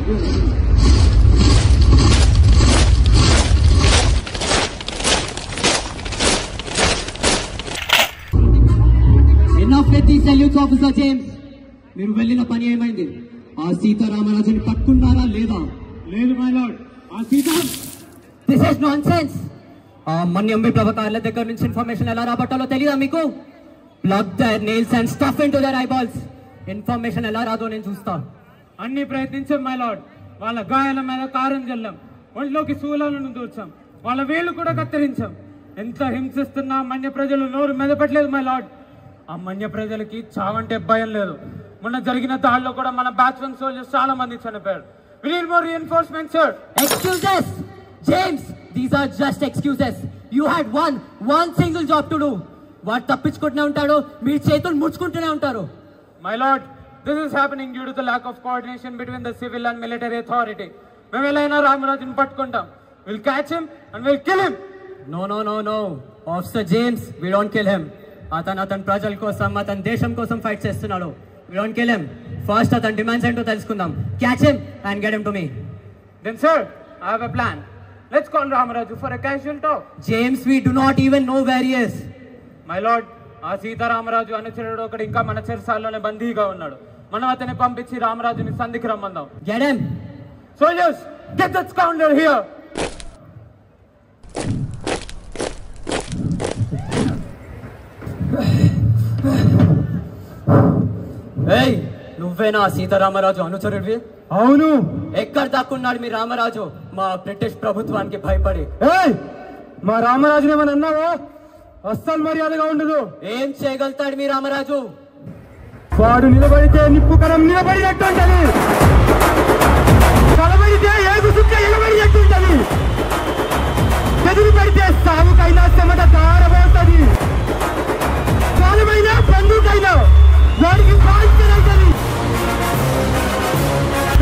Enough with these salutes, Officer James. మీరు వెళ్ళిన పని ఏమైంది? ఆ సీతారామరాజుని పట్టుకున్నారా లేదా? లేదు మై లార్డ్. ఆ సీత దిస్ ఇస్ నాన్సెన్స్. ఆ మన్యం విప్లవకారుల దగ్గర నుంచి ఇన్ఫర్మేషన్ ఎలా రాబట్టాలో తెలియదా మీకు? Plug their nails and stuff into their eyeballs. Information ఎలా రాదో నేను చూస్తా. అన్ని ప్రయత్నించాం మై లార్డ్. వాళ్ళ గాయాల మీద కారం జల్లాం, ఒంట్లోకి శూలాలను దూర్చాం, వాళ్ళ వేళ్లు కూడా కత్తిరించాం. ఎంత హింసిస్తున్నా మన్య ప్రజలు నోరు మెదపట్లేదు మై లార్డ్. ఆ మన్య ప్రజలకి చావంటే భయం లేదు. మొన్న జరిగిన దాడిలో కూడా మన బ్యాచ్మెన్ సోల్జర్స్ చాలా మంది చనిపోయారు. We need more reinforcements, sir. Excuses, James. These are just excuses. You had one single job to do. వాడు తప్పించుకుంటూనే ఉంటాడు, మీరు చేతులు ముడుచుకుంటూనే ఉంటారు. My lord, this is happening due to the lack of coordination between the civil and military authority. మేము ఎలాగైనా రామరాజుని పట్టుకుంటాం. We'll catch him and we'll kill him. No. Officer James, we don't kill him. అతను ప్రజల కోసం, అతని దేశం కోసం fight చేస్తున్నాడు. We don't kill him. First అతని డిమాండ్స్ ఏంటో తెలుసుకుందాం. Catch him and get him to me. Then sir, I have a plan. Let's call Ramaraju for a casual talk. James, we do not even know where he is. My lord, ఆ సీతారామరాజు అనుచరుడు ఒకడు ఇంకా మన చెరసాలలోనే బందీగా ఉన్నాడు. మనం అతన్ని పంపించి రామరాజుని సంధికి రమ్మందాం. Get him. Soldiers, get that scoundrel here. ఏయ్, నువ్వేనా సీతారామరాజు అనుచరుడివి? అవును. ఎక్కడ దాక్కున్నాడు మీ రామరాజు? మా బ్రిటిష్ ప్రభుత్వానికి భయపడి. ఏయ్, మా రామరాజుని ఏమని అన్నావా? అస్సలు మర్యాదగా ఉండదు. ఏం చేయగలుగుతాడు మీ రామరాజు? వాడు నిలబడితే నిప్పు కణం నిలబడినట్టుంటది, కలబడితే ఏగు సుక్క ఎగబడినట్టుంటది, ఎదురు పడితే సాగుకైనా చెమట దారబోతుంది, కాలమైనా బంధుకైనా వాడికి బాధ్యతది.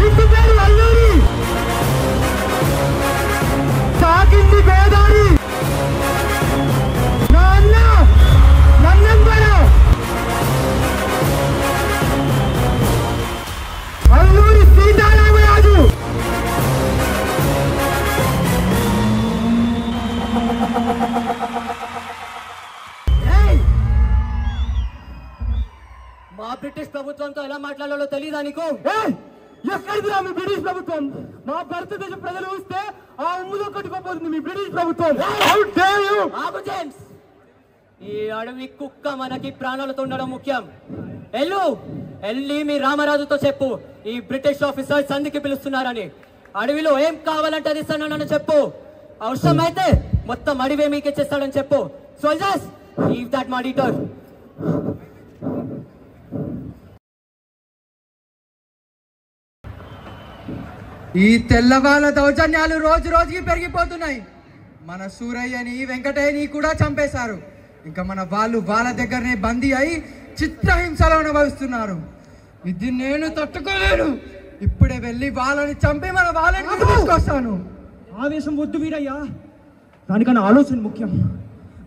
ఇంటి పేరు అల్లూరి, సాగింది గోదావరి, నా అన్న నన్నెంబడ అల్లూరి సీతారామరాజు. మా బ్రిటిష్ ప్రభుత్వంతో ఎలా మాట్లాడాలో తెలీదా నీకు? ఎక్కడిదిరా మీ బ్రిటిష్ ప్రభుత్వం? మా భారతదేశ ప్రజలు వస్తే ఆ ఉమ్ములో కట్టుకోపోతుంది మీ బ్రిటిష్ ప్రభుత్వం. ఆగు జేమ్స్, ఈ అడవి కుక్క మనకి ప్రాణాలతో ఉండడం ముఖ్యం. వెళ్ళి మీ రామరాజుతో చెప్పు, ఈ బ్రిటిష్ ఆఫీసర్ సంధికి పిలుస్తున్నారని. అడవిలో ఏం కావాలంటే అది ఇస్తానని చెప్పు. అవసరమైతే మొత్తం అడవి మీకు ఇచ్చేస్తాడని చెప్పు. Soldiers, leave that matter. ఈ తెల్లవాళ్ళ దౌర్జన్యాలు రోజు రోజుకి పెరిగిపోతున్నాయి. మన సూరయ్యని, వెంకటయ్యని కూడా చంపేశారు. ఇంకా మన వాళ్ళ దగ్గరనే బందీ అయి చిత్రహింసలు అనుభవిస్తున్నారు. ఇది నేను తట్టుకోలేను. ఇప్పుడే వెళ్ళి వాళ్ళని చంపి మన వాళ్ళని తీసుకొస్తాను. ఆవేశం వద్దు వీరయ్యా, దానికన్నా ఆలోచన ముఖ్యం.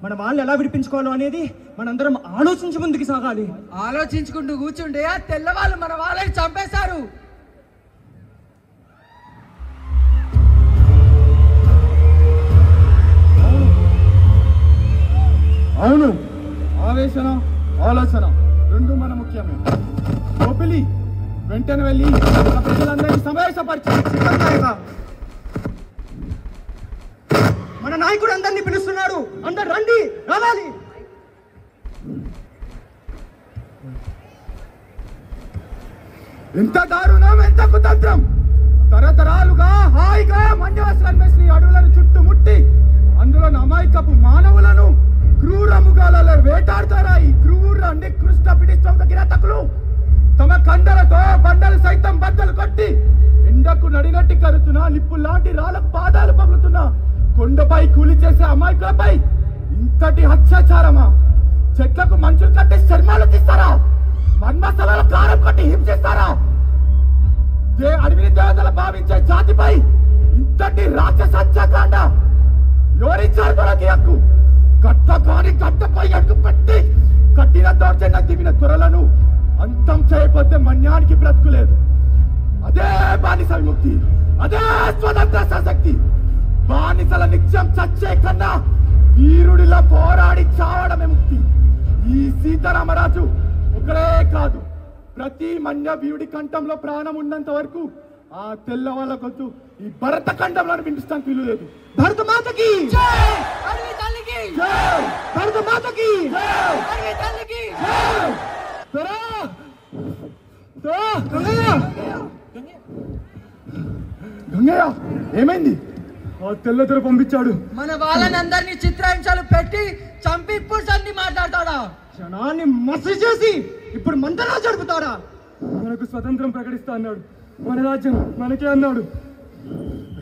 మన వాళ్ళు ఎలా విడిపించుకోవాలో అనేది మనందరం ఆలోచించి ముందుకు సాగాలి. ఆలోచించుకుంటూ కూర్చుంటే ఆ తెల్లవాళ్ళు మన వాళ్ళని చంపేశారు. అవును, ఆవేశన ఆలోచన రెండు మన ముఖ్యమే. ఓపిలి వెంటనే వెళ్ళి ప్రజలందరినీ సమావేశపరిచి మన నాయకుడు అందరినీ పిలుస్తున్నాడు. అందరు రండి, రావాలి. ఎంత దారుణం, ఎంత కుతంత్రం! తరతరాలుగా హాయిగా మన్యవస్త్రాలు వేసిన అడవులను చుట్టుముట్టి అందులో అమాయకపు మానవులను క్రూర మృగాలలో వేటాడతారా ఈ క్రూర నికృష్ట బ్రిటిష్ కిరాతకులు? తమ కండలతో బండలు సైతం బద్దలు కొట్టి ఎండకు నడినట్టి కరుతున్నా, నిప్పు లాంటి రాళ్ళకు పాదాలు పగులుతున్నా కొండపై కూలి చేసే అమాయకులపై ఇంతటి అత్యాచారమా? చెట్లకు మంచులు కట్టి చర్మాలు తీస్తారా? మన్మస్థలలో కారం కట్టి హింసిస్తారా? అడవిని దేవతలు భావించే జాతిపై ఇంతటి రాక్షస హత్యాకాండ ఎవరిచ్చారు మనకి హక్కు? గట్టపై అడ్డు పెట్టి కట్టిన దౌర్జన్య దిగిన త్వరలను అంతం చేయకపోతే మన్యానికి బ్రతుకులేదు. అదే బానిస విముక్తి. ముక్తి, అదే స్వతంత్ర సశక్తి. బానిసల నిత్యం చచ్చే కన్నా వీరుడిలా పోరాడి చావడమే ముక్తి. ఈ సీతారామరాజు ఒకడే కాదు, ప్రతి మన్య వీరుడి కంఠంలో ప్రాణం ఉన్నంత వరకు ఆ తెల్ల వాళ్ళ గొంతు ఈ భరత ఖండంలో వినిపిస్తానికి వీలు లేదు. భరత మాతకి భరత మాతకి గంగయ్య ఏమైంది? ఆ తెల్లదొర పంపించాడు. మన వాళ్ళని అందరినీ చిత్రహింసలు పెట్టి చంపి పురుషాన్ని మాట్లాడతాడా? క్షణాన్ని మసి చేసి ఇప్పుడు మంటలా జరుపుతాడా? మనకు స్వతంత్రం ప్రకటిస్తా అన్నాడు. మన రాజ్యం మనకే అన్నాడు.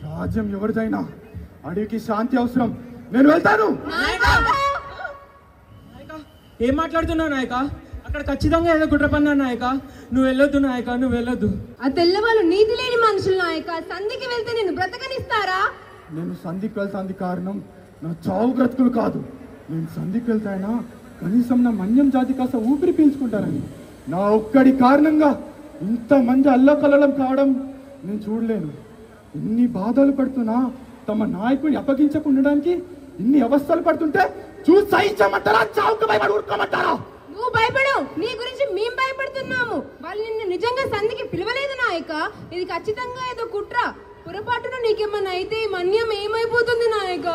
రాజ్యం ఎవరిదైనా అడవికి శాంతి అవసరం. నేను వెళ్తాను. ఏం మాట్లాడుతున్నావు నాయక? అక్కడ ఖచ్చితంగా ఏదో కుట్ర పన్నా నాయక. నువ్వు వెళ్ళొద్దు నాయక, నువ్వు వెళ్ళొద్దు. ఆ తెల్లవాళ్ళు నీతి లేని మనుషులు నాయక. సంధికి వెళ్తే నేను బ్రతకనిస్తారా? నేను సంధికి వెళ్తాంది కారణం నా చావు బ్రతుకులు కాదు. నేను సంధికి వెళ్తాయినా కనీసం నా మన్యం జాతి కాస్త ఊపిరి పీల్చుకుంటానని. నా ఒక్కడి కారణంగా ఇంతమంది అల్లకల్లలం కావడం నేను చూడలేను. ఇన్ని బాధలు పడుతున్నా తమ నాయకుడిని అప్పగించకుండడానికి ఇన్ని అవస్థలు పడుతుంటే చూసి సహించమంటారా? చావుకు భయపడి ఊరుకోమంటారా? నువ్వు భయపడు, నీ గురించి మేం భయపడుతున్నాము. వాళ్ళు నిన్ను నిజంగా సంధికి పిలవలేదు నాయక. ఇది ఖచ్చితంగా ఏదో కుట్ర. పొరపాటున నీకేమన్నా అయితే ఈ మన్యం ఏమైపోతుంది నాయక?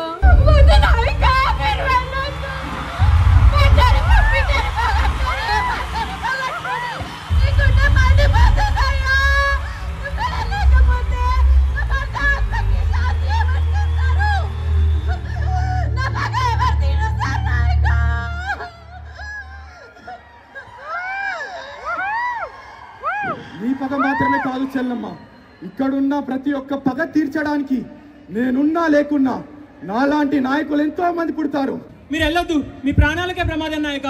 నీ పగ మాత్రమే కాదు చెల్లమ్మ, ఇక్కడున్న ప్రతి ఒక్క పగ తీర్చడానికి నేనున్నా లేకున్నా నాలాంటి నాయకులు ఎంతో మంది పుడతారు. మీరు వెళ్ళొద్దు, మీ ప్రాణాలకే ప్రమాదం నాయక.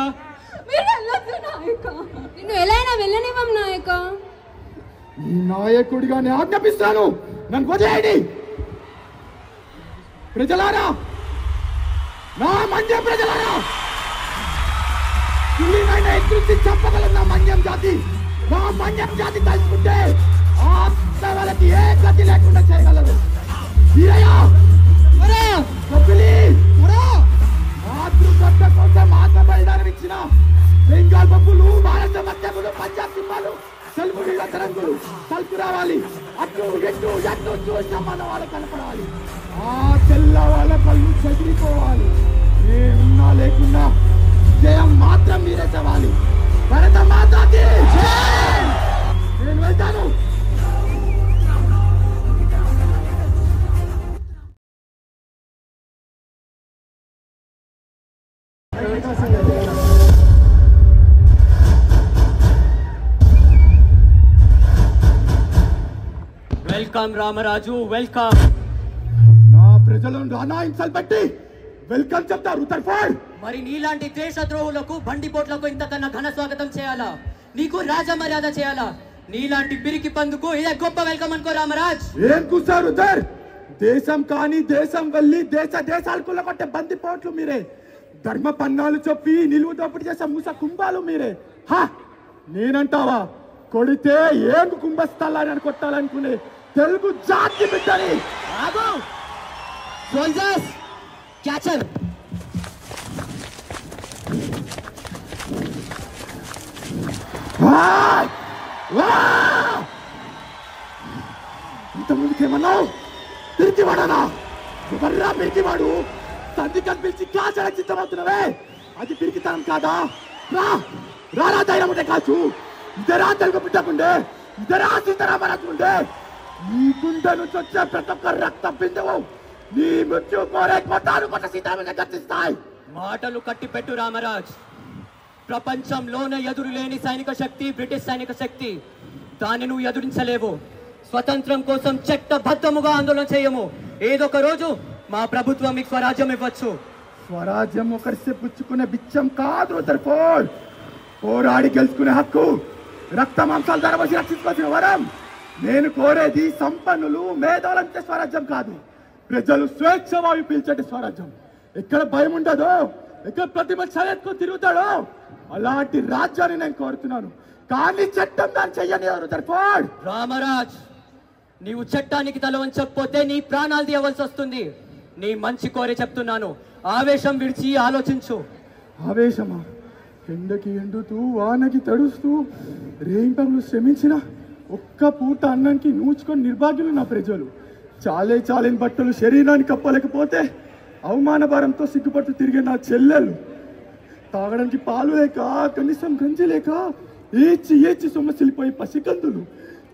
నిన్ను ఎలా అయినా వెళ్ళనివ్వం నాయక. ఈ నాయకుడిగా నేను ఆజ్ఞాపిస్తాను, నన్ను వదిలేయండి. ప్రజలారా, నా మంజ ప్రజలారా, ఇల్లినైనా ఎదుర్చి చెప్పగలం. నా మంజం జాతి, నా మంజం జాతి తలుచుకుంటే వాళ్ళకి ఏ గతి లేకుండా చేయగలరు. మాతృగడ్డ కోసం ఆత్మబలిదానం ఇచ్చిన బెంగాల్ బొబ్బులు, భారత మధ్యములు, పంజాబ్ సింహాలు, తెలుగు నీళ్ళ తరంగులు తలుపు రావాలి. అటు ఎటు ఎటు చూసిన మన వాళ్ళు కనపడాలి. ఆ తెల్ల వాళ్ళ కళ్ళు చెదిరిపోవాలి. నేనున్నా లేకున్నా జయం మాత్రం మీరే చవాలి. భరత మాతాకి నేను వెళ్తాను. Welcome Ramaraju, welcome. నా ప్రజలను రానాయించాలి పెట్టి వెల్కమ్ చెప్తారు ఉత్తర్ఫాడ్. మరి నీలాంటి దేశద్రోహులకు, బండిపోట్లకు ఇంతకన్నా ఘన స్వాగతం చేయాలా? నీకు రాజమర్యాద చేయాలా? నీలాంటి పిరికి పందుకు ఇదే గొప్ప వెల్కమ్ అనుకో రామరాజ్. ఏం కూర్చారు ఉదర్? దేశం కానీ దేశం వెళ్ళి దేశాలు కొల్లగొట్టే బందిపోట్లు మీరే. ధర్మ పన్నాలు చెప్పి నిలువు దోపిడి చేసే మూస కుంభాలు మీరే. నేనంటావా? కొడితే ఏం కుంభస్థలాన్ని కొట్టాలనుకునే తెలుగు జాతి బిడ్డని. Soldiers catcher. ఇంతమందికి ఏమన్నావు? పిరికివాడనా? ఎవర్రా పిరికివాడు? సంధి కనిపించి కాచడ చిత్తమవుతున్నావే, అది పిరికితనం కాదా? రారా ధైర్యం ఉంటే కాచు. ఇద్దరా తెలుగు బిడ్డకుండే, ఇద్దరా సీతారామరాజుకుండే. నీ గుండె నుంచి వచ్చే ప్రతి ఒక్క రక్త బిందువు నీ మృత్యు కోరే కొట్టాను కొట్ట సీతారామని గర్తిస్తాయి. మాటలు కట్టిపెట్టు రామరాజ్. ప్రపంచంలోనే ఎదురులేని సైనిక శక్తి బ్రిటిష్ సైనిక శక్తి. దాన్ని నువ్వు ఎదురించలేవు. స్వతంత్రం కోసం చట్టబద్ధముగా ఆందోళన చేయము. ఏదొక రోజు మా ప్రభుత్వం మీకు స్వరాజ్యం ఇవ్వచ్చు. స్వరాజ్యం ఒకరిసే పుచ్చుకునే బిచ్చం కాదు ఉత్తర్ఫోడ్. పోరాడి గెలుచుకునే హక్కు, రక్త మాంసాలు ధరవసి రక్షించుకోవాల్సిన వరం. నేను కోరేది సంపన్నులు, మేధావులంటే స్వరాజ్యం కాదు, ప్రజలు స్వేచ్ఛ వాయు పీల్చే స్వరాజ్యం. ఎక్కడ భయం ఉండదో, ఎక్కడ ప్రతిపక్ష ఎత్తుకొని తిరుగుతాడో అలాంటి రాజ్యాన్ని నేను కోరుతున్నాను. కానీ చట్టం దాన్ని చెయ్యని ఎవరు ఉత్తర్ఫోడ్. రామరాజ్, నీవు చట్టానికి తల వంచకపోతే నీ ప్రాణాలు తీయవలసి వస్తుంది. నీ మంచి కోరి చెప్తున్నాను, ఆవేశం విడిచి ఆలోచించు. ఆవేశమా? ఎండకి ఎండుతూ వానకి తడుస్తూ రేయింపలు శ్రమించిన ఒక్క పూట అన్నానికి నూచుకొని నిర్భాగ్యులు నా ప్రజలు. చాలేని బట్టలు శరీరానికి కప్పలేకపోతే అవమాన భారంతో సిగ్గుపడుతూ తిరిగే నా చెల్లెలు. తాగడానికి పాలు లేక, కనీసం గంజి లేక ఏడ్చి సొమ్మసిల్లిపోయి పసికందులు.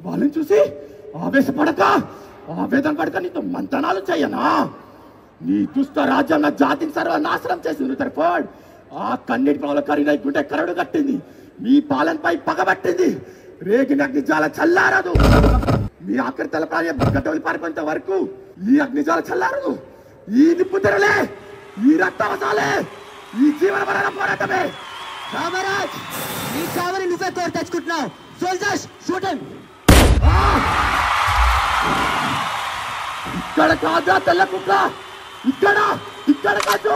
వాళ్ళని చూసి ఆవేశపడక, ఆవేదన పడక నీతో మంతనాలు చేయనా? నీ దుష్ట రాజ్యం నా జాతిని సర్వనాశనం చేసింది. తరఫాడ్ ఆ కన్నీటి పావుల కరిగిన గుండె కరడు కట్టింది. మీ పాలనపై పగబట్టింది. రేగిన అగ్నిజాల చల్లారదు. మీ ఆఖరి తల ప్రాయ గడ్డలు పారిపోయేంత వరకు ఈ అగ్నిజాల చల్లారదు. ఈ నిప్పు తెరలే, ఈ రక్తవసాలే, ఈ జీవన మరణ పోరాటమే. రామరాజ్, నీ చావని నువ్వే కోరి తెచ్చుకుంటున్నావు. Soldiers, shoot him. ఇక్కడ కాదా తెల్ల కుక్క, ఇక్కడ కాదు.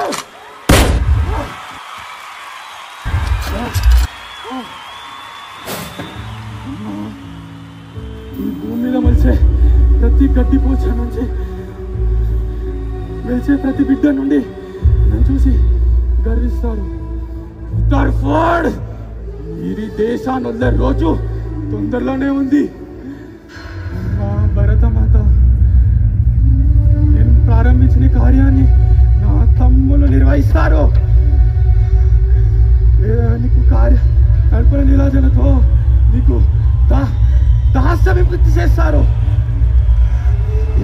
ఈ భూమి మీద మలిచే ప్రతి గడ్డి పూచ నుంచి, వెలిచే ప్రతి బిడ్డ నుండి నన్ను చూసి గర్విస్తారు. ఉత్తర్ఫోర్డ్, ఈ దేశాన్ని వదిలే రోజు తొందరలోనే ఉంది. మా భరతమాత, నేను ప్రారంభించిన కార్యాన్ని నా తమ్ములు నిర్వహిస్తారు. నీకు కల్పన నీలాజనతో నీకు దాస్య విముక్తి చేస్తారు.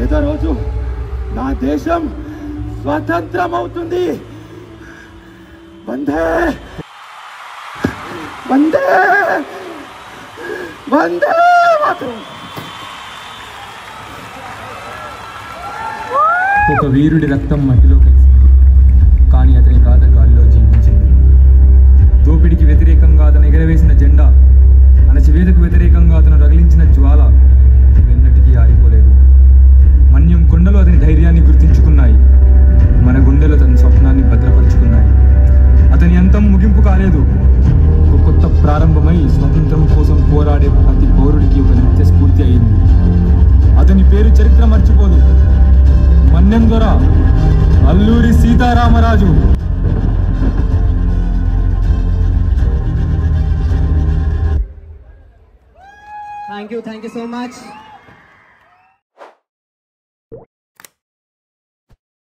ఏదో రోజు నా దేశం స్వతంత్రం అవుతుంది. వందే వందే వందే మాతరం. ఒక వీరుడి రక్తం మట్టిలో కలిసింది, కానీ అతని గాథ గాలిలో జీవించింది. దోపిడికి వ్యతిరేకంగా అతను ఎగరవేసిన జెండా, అణచివేతకు వ్యతిరేకంగా అతను రగిలించిన జ్వాల వెన్నటికీ ఆరిపోలేదు. మన్యం కొండలు అతని ధైర్యాన్ని గుర్తించుకున్నాయి. మన గుండెలు అతని స్వప్నాన్ని భద్రపరుచుకున్నాయి. అతని అంతం ముగింపు కాలేదు, ఒక కొత్త ప్రారంభమై స్వతంత్రం కోసం పోరాడే ప్రతి పౌరుడికి ఒక నిత్య స్ఫూర్తి అయింది. అతని పేరు చరిత్ర మర్చిపోదు. మన్యం దొర Alluri Sitaramaraju. Thank you so much.